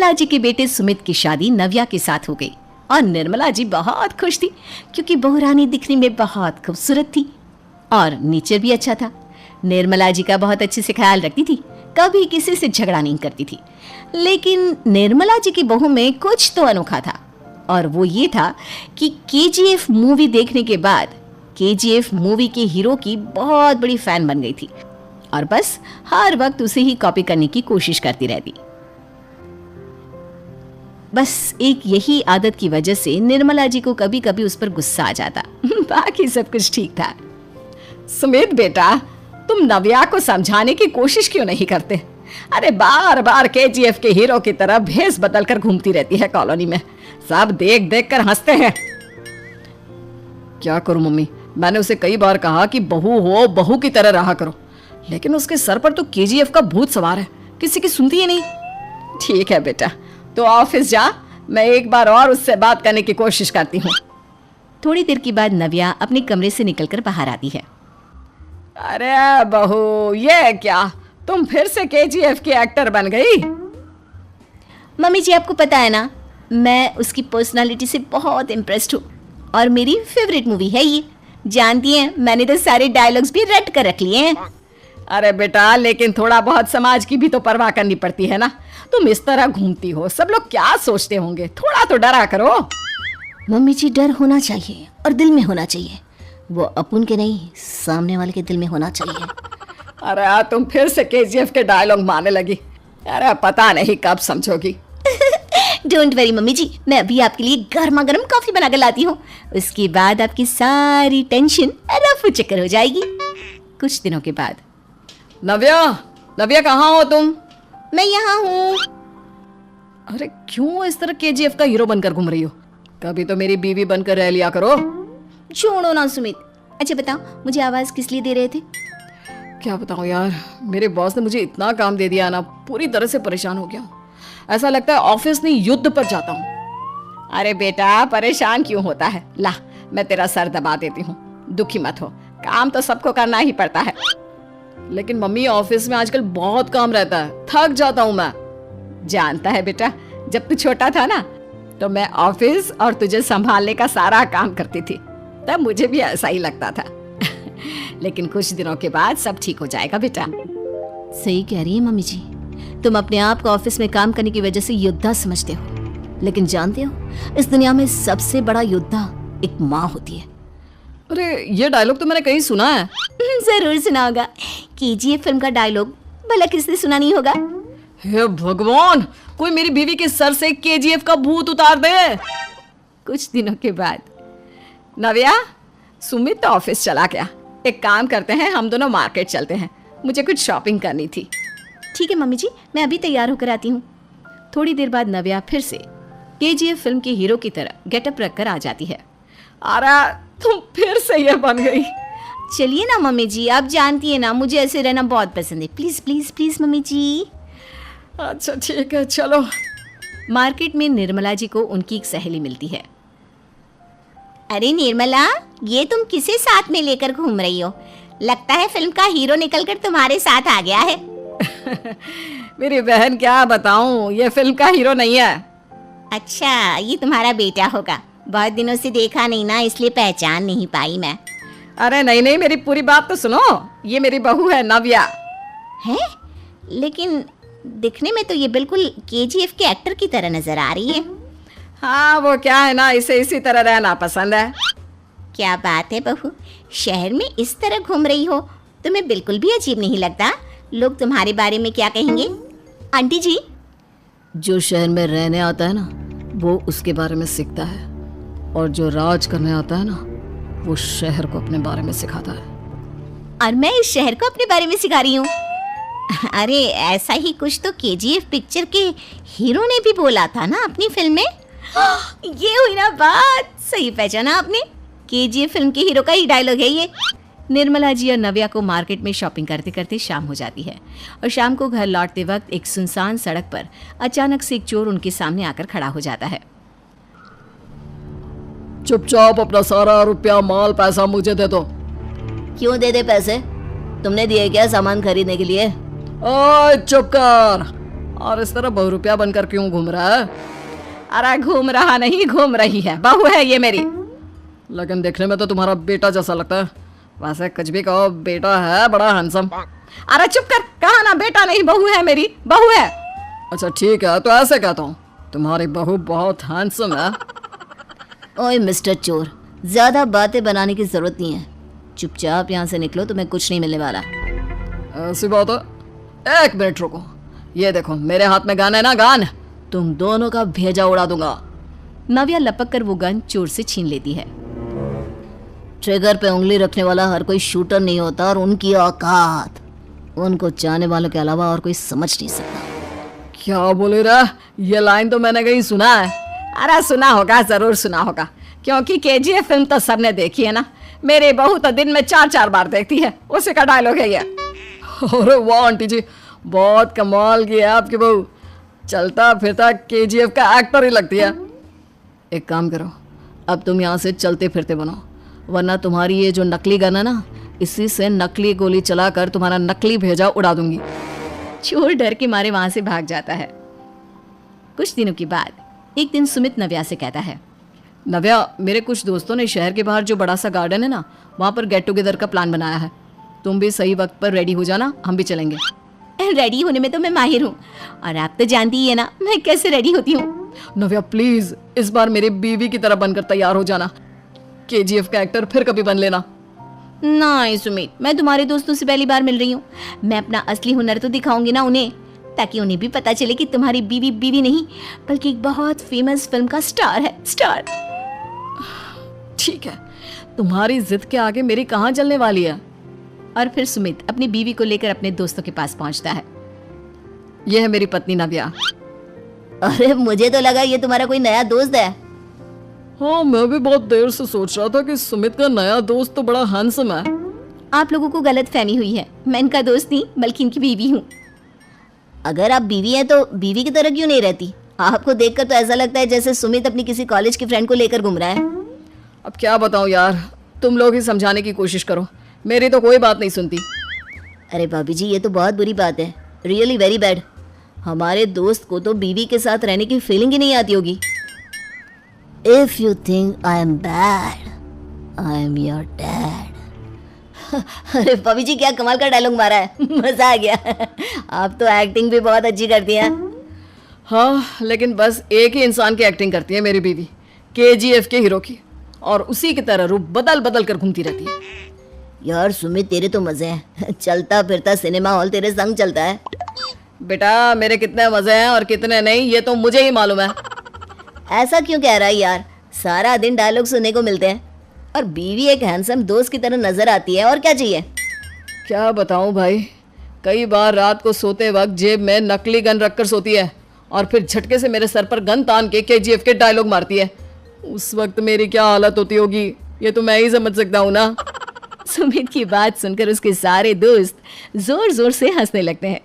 निर्मला जी के बेटे सुमित की शादी नव्या के साथ हो गई और निर्मला जी बहुत खुश थी क्योंकि बहू रानी दिखने में बहुत खूबसूरत थी और नेचर भी अच्छा था। निर्मला जी का बहुत अच्छे से ख्याल रखती थी, कभी किसी से झगड़ा नहीं करती थी। लेकिन निर्मला जी की बहू में कुछ तो अनोखा था और वो ये था कि केजीएफ मूवी देखने के बाद केजीएफ मूवी के हीरो की बहुत बड़ी फैन बन गई थी और बस हर वक्त उसे ही कॉपी करने की कोशिश करती रहती। बस एक यही आदत की वजह से निर्मला जी को कभी कभी उस पर गुस्सा आ जाता। बाकी सब कुछ ठीक था। सुमित बेटा, तुम नव्या को समझाने की कोशिश क्यों नहीं करते? अरे बार बार केजीएफ के हीरो की तरह भेस बदलकर घूमती रहती है कॉलोनी में, सब देख देख कर हंसते हैं। क्या करूं मम्मी, मैंने उसे कई बार कहा कि बहू हो, बहू की तरह रहा करो, लेकिन उसके सर पर तो केजीएफ का भूत सवार है, किसी की सुनती ही नहीं। ठीक है बेटा, तो ऑफिस जा, मैं एक बार और उससे बात करने की कोशिश करती हूँ। थोड़ी देर के बाद नव्या अपने कमरे से निकलकर बाहर आती है। अरे बहू, ये क्या, तुम फिर से केजीएफ की एक्टर बन गई? मम्मी जी, आपको पता है ना, मैं उसकी पर्सनालिटी से बहुत इम्प्रेस्ड हूँ और मेरी फेवरेट मूवी है ये। जानती हैं, मैंने तो सारे डायलॉग्स भी रट कर रख लिए हैं। अरे बेटा, लेकिन थोड़ा बहुत समाज की भी तो परवाह करनी पड़ती है ना। तुम इस तरह घूमती हो, सब लोग क्या सोचते होंगे, थोड़ा तो डरा करो। मम्मी जी, डर होना चाहिए और दिल में होना चाहिए, वो अपन के नहीं, सामने वाले के दिल में होना चाहिए। अरे तुम फिर से केजीएफ के डायलॉग मारने लगी। अरे पता नहीं कब समझोगी। डोंट वरी मम्मी जी, मैं अभी आपके लिए गर्मा गर्म कॉफी बना कर लाती हूँ, उसके बाद आपकी सारी टेंशन रफू चक्कर हो जाएगी। कुछ दिनों के बाद। नव्या, नव्या कहाँ हो तुम? मैं यहाँ हूँ। अरे क्यों इस तरह केजीएफ का हीरो बनकर घूम रही हो? कभी तो मेरी बीवी बनकर रह लिया करो। छोड़ो ना सुमित। अच्छा बताओ, मुझे आवाज किस लिए दे रहे थे? क्या बताऊं यार, मेरे बॉस ने मुझे इतना काम दे दिया ना, पूरी तरह से परेशान हो गया हूं। ऐसा लगता है ऑफिस नहीं युद्ध पर जाता हूँ। अरे बेटा, परेशान क्यों होता है, ला मैं तेरा सर दबा देती हूँ, दुखी मत हो, काम तो सबको करना ही पड़ता है। लेकिन मम्मी, ऑफिस में आजकल बहुत काम रहता है, थक जाता हूँ मैं। जानता है बेटा, जब तू छोटा था ना, तो मैं ऑफिस और तुझे संभालने का सारा काम करती थी, तब मुझे भी ऐसा ही लगता था। लेकिन कुछ दिनों के बाद सब ठीक हो जाएगा बेटा। सही कह रही है मम्मी जी, तुम अपने आप को ऑफिस में काम करने की वजह से योद्धा समझते हो, लेकिन जानते हो, इस दुनिया में सबसे बड़ा योद्धा एक माँ होती है। अरे ये डायलॉग तो मैंने कहीं सुना है। जरूर सुना होगा, केजीएफ फिल्म का डायलॉग, भला किसने सुना नहीं होगा? हे भगवान, कोई मेरी बीवी के सर से केजीएफ का भूत उतार दे। कुछ दिनों के बाद। नव्या, सुमित तो ऑफिस चला गया, एक काम करते हैं, हम दोनों मार्केट चलते हैं, मुझे कुछ शॉपिंग करनी थी। ठीक है मम्मी जी, मैं अभी तैयार होकर आती हूँ। थोड़ी देर बाद नव्या फिर से केजीएफ फिल्म के हीरो की तरह गेटअप रखकर आ जाती है। अरे तुम फिर से ये बन गई। चलिए ना मम्मी जी, आप जानती है ना, मुझे ऐसे रहना बहुत पसंद है। प्लीज प्लीज प्लीज मम्मी जी। अच्छा ठीक है, चलो। मार्केट में निर्मला जी को उनकी एक सहेली मिलती है। अरे निर्मला, ये तुम किसे साथ में लेकर घूम रही हो? लगता है फिल्म का हीरो निकलकर तुम्हारे साथ आ गया है। मेरी बहन, क्या बताऊं, ये फिल्म का हीरो नहीं है। अच्छा, ये तुम्हारा बेटा होगा, बहुत दिनों से देखा नहीं ना, इसलिए पहचान नहीं पाई मैं। अरे नहीं नहीं, मेरी पूरी बात तो सुनो, ये मेरी बहू है नव्या। है? लेकिन दिखने में तो ये बिल्कुल केजीएफ के एक्टर की तरह नजर आ रही है। हाँ, वो क्या है ना, इसे इसी तरह रहना पसंद है। क्या बात है बहू, शहर में इस तरह घूम रही हो, तुम्हें बिल्कुल भी अजीब नहीं लगता? लोग तुम्हारे बारे में क्या कहेंगे? आंटी जी, जो शहर में रहने आता है ना, वो उसके बारे में सीखता है, और जो राज करने आता है ना, वो शहर को अपने बारे में सिखाता है। और मैं इस शहर को अपने बारे में सिखा रही हूँ। अरे ऐसा ही कुछ तो केजीएफ पिक्चर के हीरो ने भी बोला था ना अपनी फिल्म में। ये हुई ना बात, सही पहचाना आपने, केजीएफ फिल्म के हीरो का ही डायलॉग है ये। निर्मला जी और नव्या को मार्केट में शॉपिंग करते करते शाम हो जाती है और शाम को घर लौटते वक्त एक सुनसान सड़क पर अचानक से एक चोर उनके सामने आकर खड़ा हो जाता है। चुपचाप अपना सारा रुपया, माल, पैसा मुझे दे दो। क्यों दे दे पैसे? तुमने दिए क्या सामान खरीदने के लिए? ओए चुप कर, और इस तरह बहुरूपिया बनकर क्यों घूम रहा है? अरे घूम रहा नहीं, घूम रही है, बहू है ये मेरी। लेकिन देखने में तो तुम्हारा बेटा जैसा लगता है। वैसे कुछ भी कहो, बेटा है बड़ा हैंडसम। अरे चुप कर, कहा ना बेटा नहीं, बहू है मेरी, बहू है। अच्छा ठीक है, तो ऐसे कहता हूँ, तुम्हारी बहू बहुत हैंडसम है। ओए मिस्टर चोर, ज्यादा बातें बनाने की जरूरत नहीं है। चुपचाप यहाँ से निकलो, तुम्हें कुछ नहीं मिलने वाला। ऐसी बात है। एक मिनट रुको, ये देखो मेरे हाथ में गन है ना, गन। तुम दोनों का भेजा उड़ा दूंगा। नव्या लपक कर वो गन चोर से छीन लेती है। ट्रिगर पे उंगली रखने वाला हर कोई शूटर नहीं होता, और उनकी औकात उनको चाहने वालों के अलावा और कोई समझ नहीं सकता। क्या बोले रहा? ये लाइन तो मैंने कहीं सुना है। अरे सुना होगा, जरूर सुना होगा, क्योंकि केजीएफ फिल्म तो सबने देखी है ना। मेरी बहू तो दिन में 4-4 बार देखती है, उसी का डायलॉग है ये। अरे वाह आंटी जी, बहुत कमाल की है आपकी बहू। चलता फिरता केजीएफ का एक्टर ही लगती है। एक काम करो, अब तुम यहाँ से चलते फिरते बनो, वरना तुम्हारी ये जो नकली गन है ना, इसी से नकली गोली चलाकर तुम्हारा नकली भेजा उड़ा दूंगी। चोर डर के मारे वहां से भाग जाता है। कुछ दिनों के बाद एक दिन सुमित नव्या से कहता है, नव्या, मेरे कुछ दोस्तों ने शहर के बाहर जो बड़ा सा गार्डन है ना, वहाँ पर गेट टुगेदर का प्लान बनाया है। तुम भी सही वक्त पर रेडी हो जाना, हम भी चलेंगे। रेडी होने में तो मैं माहिर हूँ, और आप तो जानती ही है ना मैं कैसे रेडी होती हूँ। नव्या प्लीज, इस बार मेरी बीवी की तरह बनकर तैयार हो जाना। केजीएफ का एक्टर फिर कभी बन लेना। नहीं सुमित, मैं तुम्हारे दोस्तों से पहली बार मिल रही हूँ। मैं अपना असली हुनर तो दिखाऊंगी ना उन्हें, ताकि उन्हें भी पता चले कि तुम्हारी बीवी बीवी नहीं, बल्कि एक बहुत फेमस फिल्म का स्टार है, स्टार। ठीक है, तुम्हारी जिद के आगे मेरी कहाँ चलने वाली है। और फिर सुमित अपनी बीवी को लेकर अपने दोस्तों के पास पहुंचता है। यह है मेरी पत्नी नव्या। अरे मुझे तो लगा ये तुम्हारा कोई नया दोस्त है। हाँ, मैं भी बहुत देर से सोच रहा था कि सुमित का नया दोस्त तो बड़ा हैंडसम है। आप लोगों को गलत फहमी हुई है, मैं इनका दोस्त नहीं बल्कि इनकी बीवी हूँ। अगर आप बीवी हैं तो बीवी की तरह क्यों नहीं रहती? आपको देखकर तो ऐसा लगता है जैसे सुमित अपनी किसी कॉलेज की फ्रेंड को लेकर घूम रहा है। अब क्या बताऊं यार, तुम लोग ही समझाने की कोशिश करो, मेरी तो कोई बात नहीं सुनती। अरे भाभी जी, ये तो बहुत बुरी बात है, रियली वेरी बैड। हमारे दोस्त को तो बीवी के साथ रहने की फीलिंग ही नहीं आती होगी। If you think I am bad, I am your dad. अरे भाभी जी, क्या कमाल का डायलॉग मारा है, मजा आ गया। आप तो एक्टिंग भी बहुत अच्छी करती हैं। हाँ, लेकिन बस एक ही इंसान की एक्टिंग करती है मेरी बीवी, केजीएफ के हीरो की, और उसी की तरह रूप बदल बदल कर घूमती रहती है। यार सुमित, तेरे तो मजे हैं, चलता फिरता सिनेमा हॉल तेरे संग चलता है। बेटा, मेरे कितने मजे हैं और कितने नहीं, ये तो मुझे ही मालूम है। ऐसा क्यों कह रहा है यार, सारा दिन डायलॉग सुनने को मिलते हैं, और बीवी एक हैंडसम दोस्त की तरह नजर आती है, और क्या चाहिए? क्या बताऊं भाई, कई बार रात को सोते वक्त जेब में नकली गन रखकर सोती है, और फिर झटके से मेरे सर पर गन तान के केजीएफ के डायलॉग मारती है। उस वक्त मेरी क्या हालत होती होगी, ये तो मैं ही समझ सकता हूँ ना। सुमित की बात सुनकर उसके सारे दोस्त जोर जोर से हंसने लगते हैं।